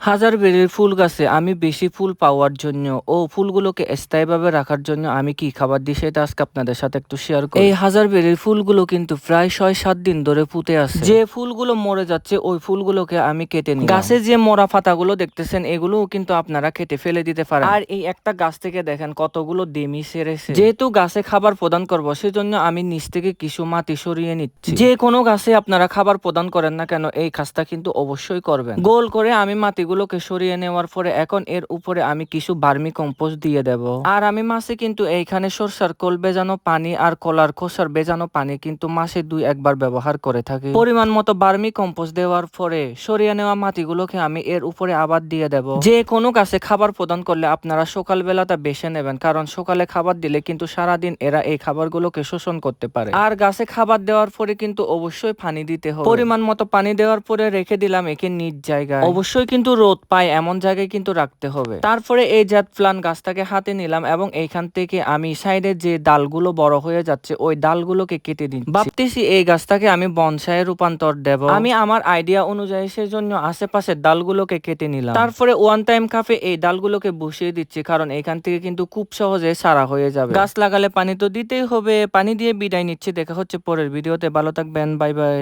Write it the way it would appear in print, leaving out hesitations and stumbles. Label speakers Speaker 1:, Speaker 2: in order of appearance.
Speaker 1: হাজারবেরির ফুল গাছে আমি বেশি ফুল পাওয়ার জন্য ও ফুলগুলোকে স্থায়ীভাবে রাখার জন্য আমি কি খাবার দিই সেটা আজকে আপনাদের সাথে একটু শেয়ার করি। এই হাজারবেরির ফুলগুলো কিন্তু প্রায় 6-7 দিন ধরে ফুটে আছে। যে ফুলগুলো মরে যাচ্ছে ওই ফুলগুলোকে আমি কেটে নিই। গাছে যে মরা পাতাগুলো দেখতেছেন এগুলোও কিন্তু আপনারা কেটে ফেলে দিতে পারেন। আর এই একটা গাছ থেকে দেখেন কতগুলো ডেমি সেরেছে। যেহেতু গাছে খাবার প্রদান করবো সেজন্য আমি নিচ থেকে কিছু মাটি সরিয়ে নিচ্ছি। যে কোনো গাছে আপনারা খাবার প্রদান করেন না কেন এই কাজটা কিন্তু অবশ্যই করবেন। গোল করে আমি মাটিগুলোকে সরিয়ে নেওয়ার পরে এখন এর উপরে আমি কিছু ভার্মি কম্পোস্ট দিয়ে দেব। আর আমি মাসে কিন্তু এইখানে সরষার খোল ভেজানো পানি আর কলার খোসার ভেজানো পানি কিন্তু মাসে 2-1 বার ব্যবহার করে থাকি। পরিমাণ মতো ভার্মি কম্পোস্ট দেওয়ার পরে সরিয়ে নেওয়া মাটিগুলোকে আমি এর উপরে আবার দিয়ে দেব। যে কোনো গাছে খাবার প্রদান করলে আপনারা সকালবেলাটা বেছে নেবেন, কারণ সকালে খাবার দিলে কিন্তু সারাদিন এরা এই খাবারগুলোকে শোষণ করতে পারে। আর গাছে খাবার দেওয়ার পরে কিন্তু অবশ্যই পানি দিতে হবে। পরিমাণ মতো পানি দেওয়ার পরে রেখে দিলাম একে নিজ জায়গায়। অবশ্যই কিন্তু রোদ পায় এমন জায়গায় কিন্তু রাখতে হবে। তারপরে এই জাত প্লান গাছটাকে হাতে নিলাম এবং এইখান থেকে আমি সাইডে যে ডালগুলো বড় হয়ে যাচ্ছে ওই ডালগুলোকে কেটে দিচ্ছি। ভাবতেছি এই গাছটাকে আমি বনসাইয়ে রূপান্তর দেব। আমি আমার আইডিয়া অনুযায়ী সেজন্য আশেপাশের ডালগুলোকে কেটে নিলাম। তারপরে ওয়ান টাইম কাপে এই ডালগুলোকে বসিয়ে দিচ্ছি, কারণ এখান থেকে কিন্তু খুব সহজে সারা হয়ে যাবে। গাছ লাগালে পানি তো দিতেই হবে। পানি দিয়ে বিদায় নিচ্ছি, দেখা হচ্ছে পরের ভিডিওতে। ভালো থাকবেন, বাই বাই।